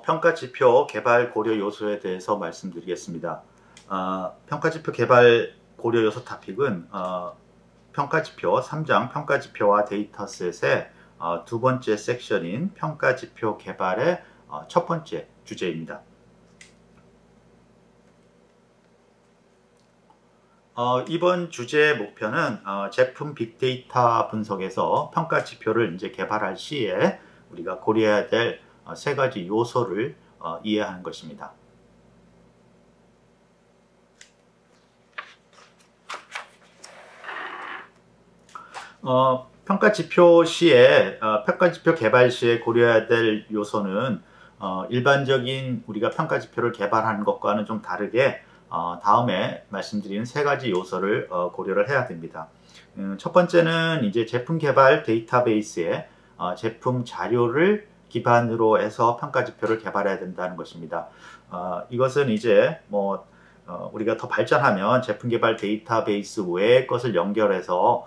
평가지표 개발 고려 요소에 대해서 말씀드리겠습니다. 평가지표 개발 고려 요소 토픽은 평가지표 3장 평가지표와 데이터셋의 두 번째 섹션인 평가지표 개발의 첫 번째 주제입니다. 이번 주제의 목표는 제품 빅데이터 분석에서 평가지표를 이제 개발할 시에 우리가 고려해야 될 세 가지 요소를 이해하는 것입니다. 평가지표 시에 평가지표 개발 시에 고려해야 될 요소는 일반적인 우리가 평가지표를 개발하는 것과는 좀 다르게 다음에 말씀드리는 세 가지 요소를 고려를 해야 됩니다. 첫 번째는 이제 제품 개발 데이터베이스에 제품 자료를 기반으로 해서 평가지표를 개발해야 된다는 것입니다. 이것은 이제 우리가 더 발전하면 제품 개발 데이터베이스 외의 것을 연결해서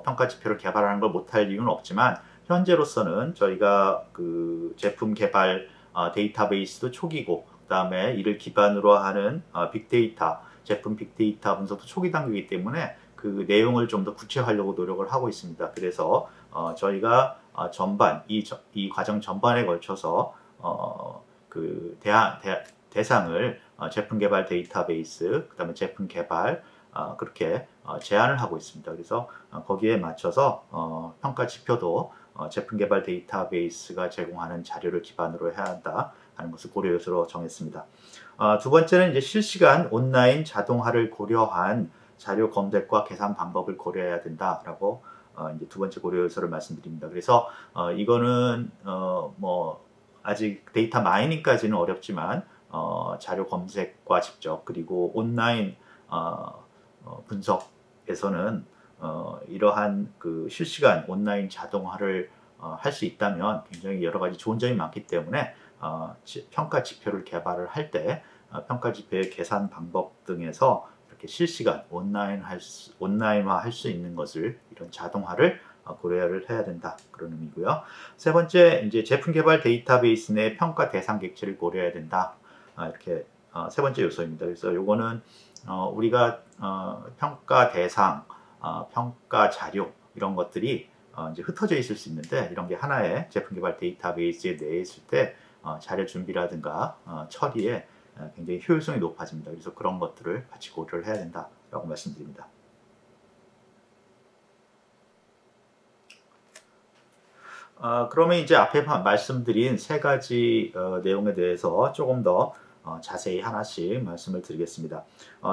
평가지표를 개발하는 걸 못할 이유는 없지만 현재로서는 저희가 그 제품 개발 데이터베이스도 초기고 그 다음에 이를 기반으로 하는 빅데이터, 제품 빅데이터 분석도 초기 단계이기 때문에 그 내용을 좀 더 구체화하려고 노력을 하고 있습니다. 그래서 저희가 전반, 이 과정 전반에 걸쳐서 그 대상을 제품 개발 데이터베이스, 그 다음에 제품 개발 그렇게 제안을 하고 있습니다. 그래서 거기에 맞춰서 평가 지표도 제품 개발 데이터베이스가 제공하는 자료를 기반으로 해야 한다 하는 것을 고려 요소로 정했습니다. 두 번째는 이제 실시간 온라인 자동화를 고려한 자료 검색과 계산 방법을 고려해야 된다라고 이제 두 번째 고려 요소를 말씀드립니다. 그래서 이거는 아직 데이터 마이닝까지는 어렵지만 자료 검색과 직접 그리고 온라인 분석에서는 이러한 그 실시간 온라인 자동화를 할 수 있다면 굉장히 여러 가지 좋은 점이 많기 때문에 평가 지표를 개발을 할 때 평가 지표의 계산 방법 등에서 이렇게 실시간 온라인화 할 수 있는 것을 이런 자동화를 고려를 해야 된다 그런 의미고요. 세 번째 이제 제품 개발 데이터베이스 내 평가 대상 객체를 고려해야 된다 이렇게 세 번째 요소입니다. 그래서 요거는 우리가 평가 대상, 평가 자료 이런 것들이 이제 흩어져 있을 수 있는데 이런 게 하나의 제품 개발 데이터베이스에 내에 있을 때 자료 준비라든가 처리에 굉장히 효율성이 높아집니다. 그래서 그런 것들을 같이 고려를 해야 된다라고 말씀드립니다. 그러면 이제 앞에 말씀드린 세 가지 내용에 대해서 조금 더 자세히 하나씩 말씀을 드리겠습니다.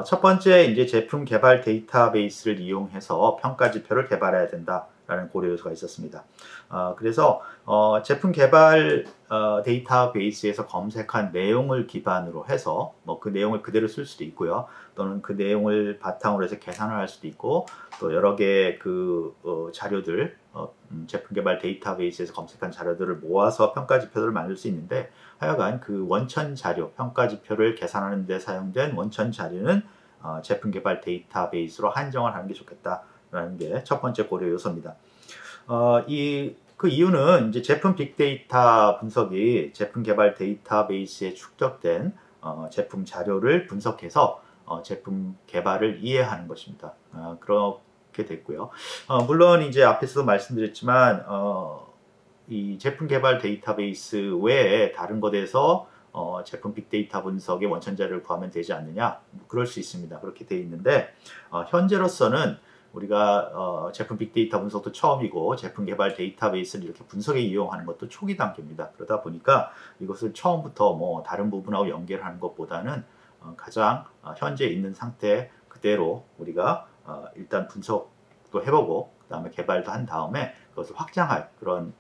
첫 번째 이제 제품 개발 데이터베이스를 이용해서 평가 지표를 개발해야 된다라는 고려 요소가 있었습니다. 그래서 제품 개발 데이터베이스에서 검색한 내용을 기반으로 해서 그 내용을 그대로 쓸 수도 있고요. 또는 그 내용을 바탕으로 해서 계산을 할 수도 있고 또 여러 개의 그 자료들 제품 개발 데이터베이스에서 검색한 자료들을 모아서 평가 지표를 만들 수 있는데 하여간 그 원천 자료, 평가 지표를 계산하는 데 사용된 원천 자료는 제품 개발 데이터베이스로 한정을 하는 게 좋겠다라는 게 첫 번째 고려 요소입니다. 그 이유는 이제 제품 빅데이터 분석이 제품 개발 데이터베이스에 축적된 제품 자료를 분석해서 제품 개발을 이해하는 것입니다. 그렇게 됐고요. 물론 이제 앞에서도 말씀드렸지만 이 제품 개발 데이터베이스 외에 다른 것에서 제품 빅데이터 분석의 원천 자료를 구하면 되지 않느냐? 그럴 수 있습니다. 그렇게 돼 있는데 현재로서는 우리가 제품 빅데이터 분석도 처음이고 제품 개발 데이터베이스를 이렇게 분석에 이용하는 것도 초기 단계입니다. 그러다 보니까 이것을 처음부터 다른 부분하고 연결하는 것보다는 가장 현재 있는 상태 그대로 우리가 일단 분석도 해보고 그 다음에 개발도 한 다음에 그것을 확장할 그런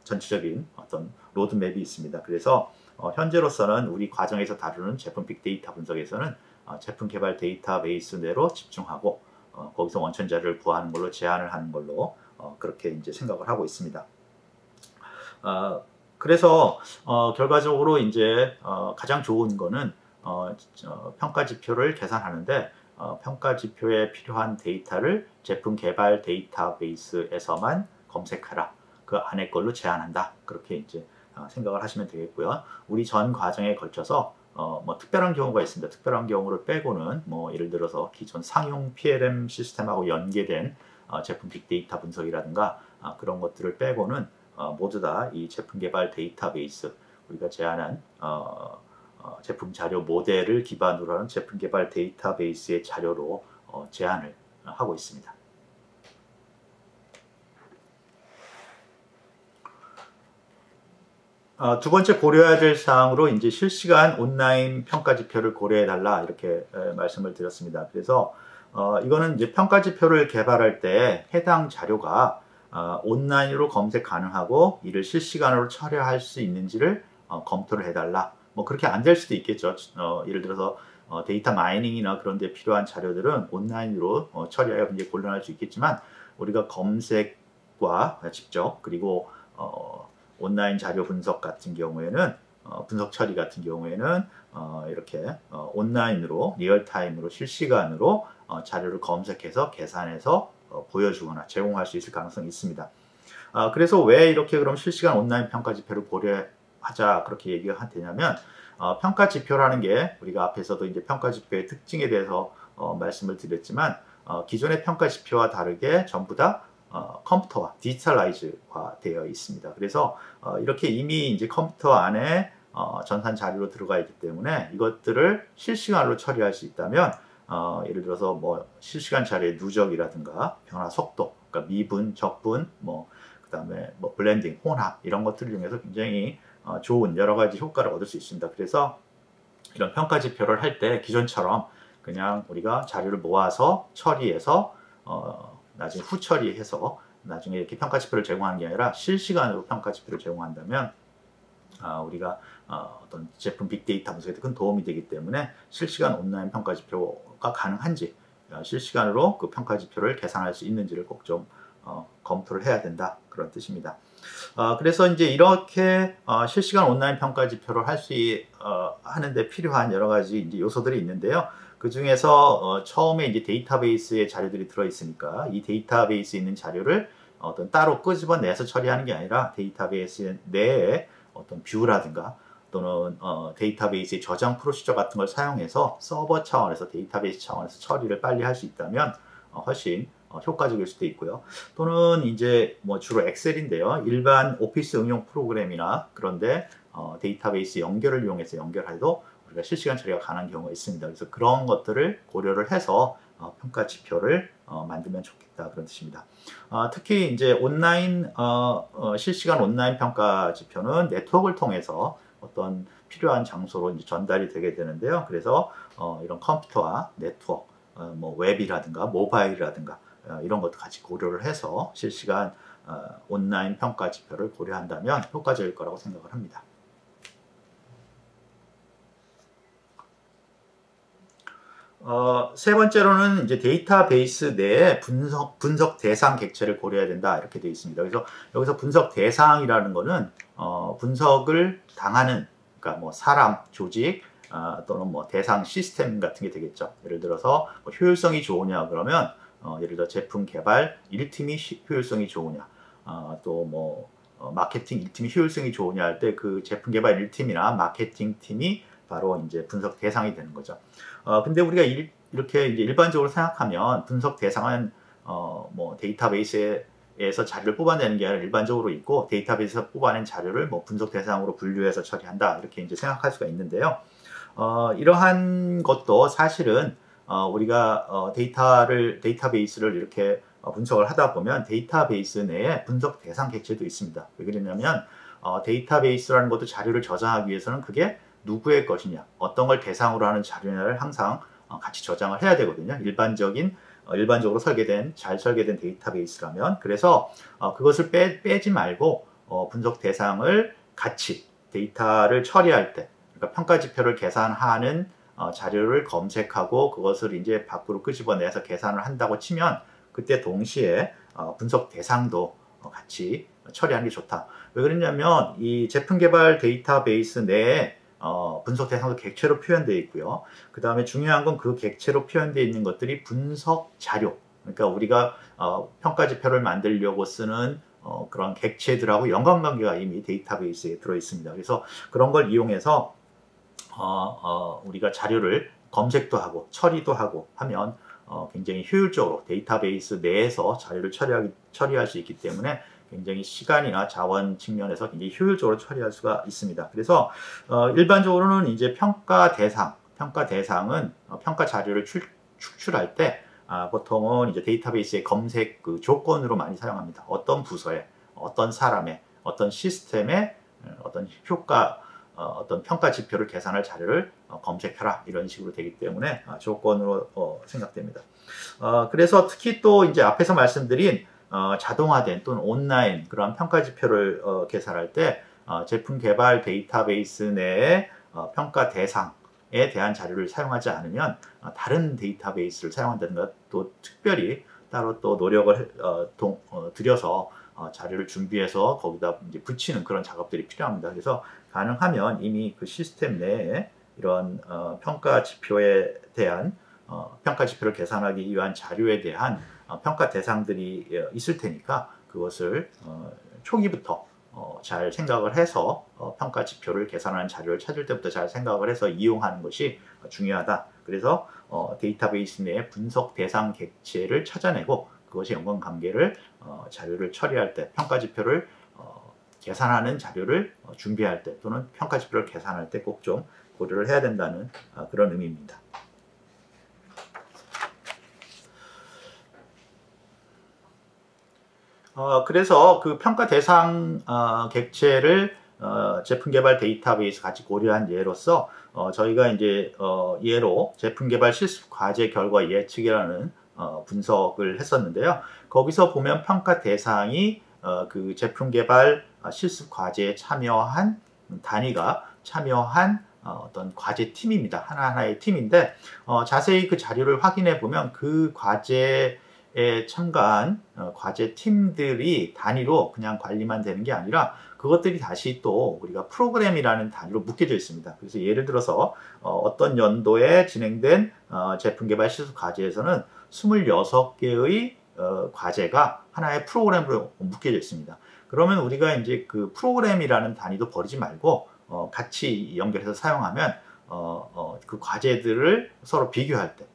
전체적인 어떤 로드맵이 있습니다. 그래서 현재로서는 우리 과정에서 다루는 제품 빅데이터 분석에서는 제품 개발 데이터베이스 내로 집중하고 거기서 원천 자료를 구하는 걸로 제한을 하는 걸로 그렇게 이제 생각을 하고 있습니다. 그래서 결과적으로 이제 가장 좋은 거는 평가 지표를 계산하는데 평가 지표에 필요한 데이터를 제품 개발 데이터베이스에서만 검색하라. 그 안에 걸로 제한한다. 그렇게 이제 생각을 하시면 되겠고요. 우리 전 과정에 걸쳐서 뭐 특별한 경우가 있습니다. 특별한 경우를 빼고는 뭐 예를 들어서 기존 상용 PLM 시스템하고 연계된 제품 빅데이터 분석이라든가 그런 것들을 빼고는 모두 다 이 제품 개발 데이터베이스 우리가 제안한 제품 자료 모델을 기반으로 하는 제품 개발 데이터베이스의 자료로 제안을 하고 있습니다. 두 번째 고려해야 될 사항으로 이제 실시간 온라인 평가 지표를 고려해 달라 이렇게 말씀을 드렸습니다. 그래서 이거는 이제 평가 지표를 개발할 때 해당 자료가 온라인으로 검색 가능하고 이를 실시간으로 처리할 수 있는지를 검토를 해달라. 뭐 그렇게 안 될 수도 있겠죠. 예를 들어서 데이터 마이닝이나 그런 데 필요한 자료들은 온라인으로 처리하기가 굉장히 곤란할 수 있겠지만 우리가 검색과 직접 그리고 온라인 자료 분석 같은 경우에는 분석 처리 같은 경우에는 이렇게 온라인으로 리얼타임으로 실시간으로 자료를 검색해서 계산해서 보여주거나 제공할 수 있을 가능성이 있습니다. 그래서 왜 이렇게 그럼 실시간 온라인 평가 지표를 고려하자 그렇게 얘기가 되냐면 평가 지표라는 게 우리가 앞에서도 이제 평가 지표의 특징에 대해서 말씀을 드렸지만 기존의 평가 지표와 다르게 전부 다 컴퓨터화, 디지털라이즈화 되어 있습니다. 그래서 이렇게 이미 이제 컴퓨터 안에 전산 자료로 들어가 있기 때문에 이것들을 실시간으로 처리할 수 있다면 예를 들어서 뭐 실시간 자료의 누적이라든가 변화 속도, 그러니까 미분, 적분, 뭐 그다음에 뭐 블렌딩, 혼합 이런 것들을 이용해서 굉장히 좋은 여러 가지 효과를 얻을 수 있습니다. 그래서 이런 평가 지표를 할 때 기존처럼 그냥 우리가 자료를 모아서 처리해서 나중에 후처리해서 나중에 이렇게 평가 지표를 제공하는 게 아니라 실시간으로 평가 지표를 제공한다면 우리가 어떤 제품 빅데이터 분석에 큰 도움이 되기 때문에 실시간 온라인 평가 지표가 가능한지 실시간으로 그 평가 지표를 계산할 수 있는지를 꼭 좀 검토를 해야 된다 그런 뜻입니다. 그래서 이제 이렇게 실시간 온라인 평가 지표를 할 수 하는데 필요한 여러 가지 이제 요소들이 있는데요. 그 중에서 처음에 이제 데이터베이스에 자료들이 들어 있으니까 이 데이터베이스에 있는 자료를 어떤 따로 끄집어내서 처리하는 게 아니라 데이터베이스 내에 어떤 뷰라든가 또는 데이터베이스의 저장 프로시저 같은 걸 사용해서 서버 차원에서 데이터베이스 차원에서 처리를 빨리 할 수 있다면 훨씬 효과적일 수도 있고요. 또는 이제 뭐 주로 엑셀인데요. 일반 오피스 응용 프로그램이나 그런데 데이터베이스 연결을 이용해서 연결해도 우리가 실시간 처리가 가능한 경우가 있습니다. 그래서 그런 것들을 고려를 해서 평가 지표를 만들면 좋겠다 그런 뜻입니다. 특히 이제 온라인 실시간 온라인 평가 지표는 네트워크를 통해서 어떤 필요한 장소로 이제 전달이 되게 되는데요. 그래서 이런 컴퓨터와 네트워크, 뭐 웹이라든가 모바일이라든가 이런 것도 같이 고려를 해서 실시간 온라인 평가 지표를 고려한다면 효과적일 거라고 생각을 합니다. 세 번째로는 이제 데이터베이스 내에 분석 대상 객체를 고려해야 된다 이렇게 되어 있습니다. 그래서 여기서 분석 대상이라는 거는 분석을 당하는 그러니까 뭐 사람, 조직 또는 뭐 대상 시스템 같은 게 되겠죠. 예를 들어서 뭐 효율성이 좋으냐 그러면 예를 들어 제품 개발 1팀이 효율성이 좋으냐 또 뭐 마케팅 1팀이 효율성이 좋으냐 할 때 그 제품 개발 1팀이나 마케팅 팀이 바로 이제 분석 대상이 되는 거죠. 근데 우리가 이렇게 이제 일반적으로 생각하면 분석 대상은 뭐 데이터베이스에서 자료를 뽑아내는 게 아니라 일반적으로 있고 데이터베이스에서 뽑아낸 자료를 뭐 분석 대상으로 분류해서 처리한다 이렇게 이제 생각할 수가 있는데요. 이러한 것도 사실은 우리가 데이터베이스를 이렇게 분석을 하다 보면 데이터베이스 내에 분석 대상 객체도 있습니다. 왜 그러냐면 데이터베이스라는 것도 자료를 저장하기 위해서는 그게 누구의 것이냐, 어떤 걸 대상으로 하는 자료냐를 항상 같이 저장을 해야 되거든요. 일반적으로 잘 설계된 데이터베이스라면. 그래서 그것을 빼지 말고 분석 대상을 같이 데이터를 처리할 때, 그러니까 평가 지표를 계산하는 자료를 검색하고 그것을 이제 밖으로 끄집어내서 계산을 한다고 치면 그때 동시에 분석 대상도 같이 처리하는 게 좋다. 왜 그러냐면 이 제품 개발 데이터베이스 내에 분석 대상도 객체로 표현되어 있고요. 그 다음에 중요한 건 그 객체로 표현되어 있는 것들이 분석 자료, 그러니까 우리가 평가 지표를 만들려고 쓰는 그런 객체들하고 연관관계가 이미 데이터베이스에 들어 있습니다. 그래서 그런 걸 이용해서 우리가 자료를 검색도 하고 처리도 하고 하면 굉장히 효율적으로 데이터베이스 내에서 자료를 처리할 수 있기 때문에 굉장히 시간이나 자원 측면에서 굉장히 효율적으로 처리할 수가 있습니다. 그래서 일반적으로는 이제 평가 대상은 평가 자료를 축출할 때 보통은 이제 데이터베이스의 검색 그 조건으로 많이 사용합니다. 어떤 부서에, 어떤 사람의, 어떤 시스템의 어떤 효과, 어떤 평가 지표를 계산할 자료를 검색해라 이런 식으로 되기 때문에 조건으로 생각됩니다. 그래서 특히 또 이제 앞에서 말씀드린 자동화된 또는 온라인 그런 평가 지표를 계산할 때 제품 개발 데이터베이스 내에 평가 대상에 대한 자료를 사용하지 않으면 다른 데이터베이스를 사용한다는 것 또 특별히 따로 또 노력을 들여서 자료를 준비해서 거기다 이제 붙이는 그런 작업들이 필요합니다. 그래서 가능하면 이미 그 시스템 내에 이런 평가 지표에 대한 평가 지표를 계산하기 위한 자료에 대한 평가 대상들이 있을 테니까 그것을 초기부터 잘 생각을 해서 평가 지표를 계산하는 자료를 찾을 때부터 잘 생각을 해서 이용하는 것이 중요하다. 그래서 데이터베이스 내에 분석 대상 객체를 찾아내고 그것이 연관관계를 자료를 처리할 때 평가 지표를 계산하는 자료를 준비할 때 또는 평가 지표를 계산할 때 꼭 좀 고려를 해야 된다는 그런 의미입니다. 그래서 그 평가 대상 객체를 제품 개발 데이터베이스 같이 고려한 예로서 저희가 이제 예로 제품 개발 실습 과제 결과 예측이라는 분석을 했었는데요. 거기서 보면 평가 대상이 그 제품 개발 실습 과제에 참여한 단위가 참여한 어떤 과제 팀입니다. 하나하나의 팀인데 자세히 그 자료를 확인해 보면 그 과제에 참가한 과제 팀들이 단위로 그냥 관리만 되는 게 아니라 그것들이 다시 또 우리가 프로그램이라는 단위로 묶여져 있습니다. 그래서 예를 들어서 어떤 연도에 진행된 제품 개발 실습 과제에서는 26개의 과제가 하나의 프로그램으로 묶여져 있습니다. 그러면 우리가 이제 그 프로그램이라는 단위도 버리지 말고 같이 연결해서 사용하면 그 과제들을 서로 비교할 때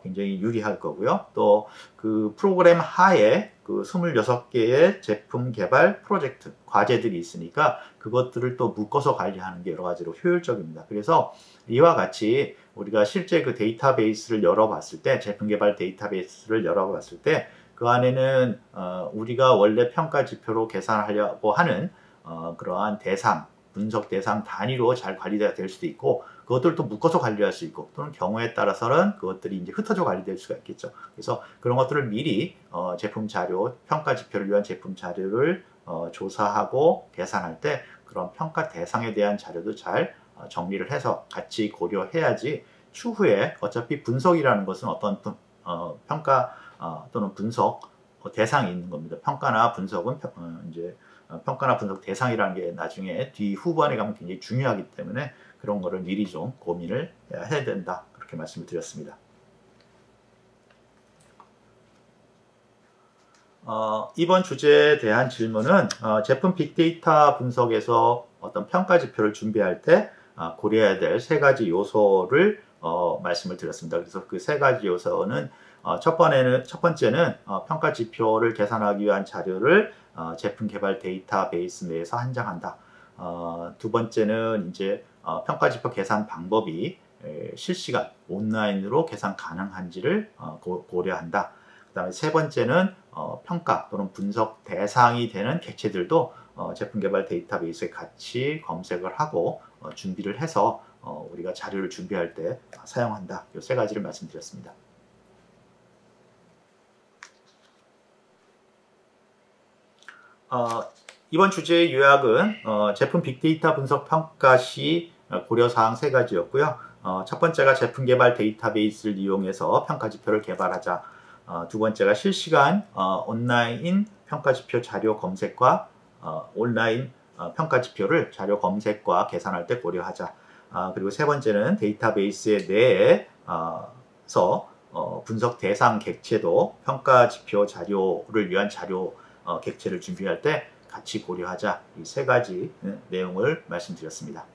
굉장히 유리할 거고요. 또 그 프로그램 하에 그 26개의 제품 개발 프로젝트, 과제들이 있으니까 그것들을 또 묶어서 관리하는 게 여러 가지로 효율적입니다. 그래서 이와 같이 우리가 실제 그 데이터베이스를 열어봤을 때, 제품 개발 데이터베이스를 열어봤을 때 그 안에는 우리가 원래 평가 지표로 계산하려고 하는 그러한 대상, 분석 대상 단위로 잘 관리가 될 수도 있고 그것들도 묶어서 관리할 수 있고 또는 경우에 따라서는 그것들이 이제 흩어져 관리될 수가 있겠죠. 그래서 그런 것들을 미리 제품 자료, 평가 지표를 위한 제품 자료를 조사하고 계산할 때 그런 평가 대상에 대한 자료도 잘 정리를 해서 같이 고려해야지 추후에 어차피 분석이라는 것은 어떤 평가 또는 분석 대상이 있는 겁니다. 평가나 분석은 이제 평가나 분석 대상이라는 게 나중에 뒤 후반에 가면 굉장히 중요하기 때문에 그런 거를 미리 좀 고민을 해야 된다. 그렇게 말씀을 드렸습니다. 이번 주제에 대한 질문은 제품 빅데이터 분석에서 어떤 평가 지표를 준비할 때 고려해야 될 세 가지 요소를 말씀을 드렸습니다. 그래서 그 세 가지 요소는 첫 번째는 평가 지표를 계산하기 위한 자료를 제품 개발 데이터베이스 내에서 한정한다. 두 번째는 이제 평가 지표 계산 방법이 실시간 온라인으로 계산 가능한지를 고려한다. 그 다음에 세 번째는 평가 또는 분석 대상이 되는 객체들도 제품 개발 데이터베이스에 같이 검색을 하고 준비를 해서 우리가 자료를 준비할 때 사용한다. 이 세 가지를 말씀드렸습니다. 이번 주제의 요약은 제품 빅데이터 분석 평가 시 고려사항 세 가지였고요. 첫 번째가 제품 개발 데이터베이스를 이용해서 평가 지표를 개발하자. 두 번째가 실시간 온라인 평가 지표 자료 검색과 온라인 평가 지표를 자료 검색과 계산할 때 고려하자. 그리고 세 번째는 데이터베이스 내에서 분석 대상 객체도 평가 지표 자료를 위한 자료 객체를 준비할 때 같이 고려하자. 이 세 가지 내용을 말씀드렸습니다.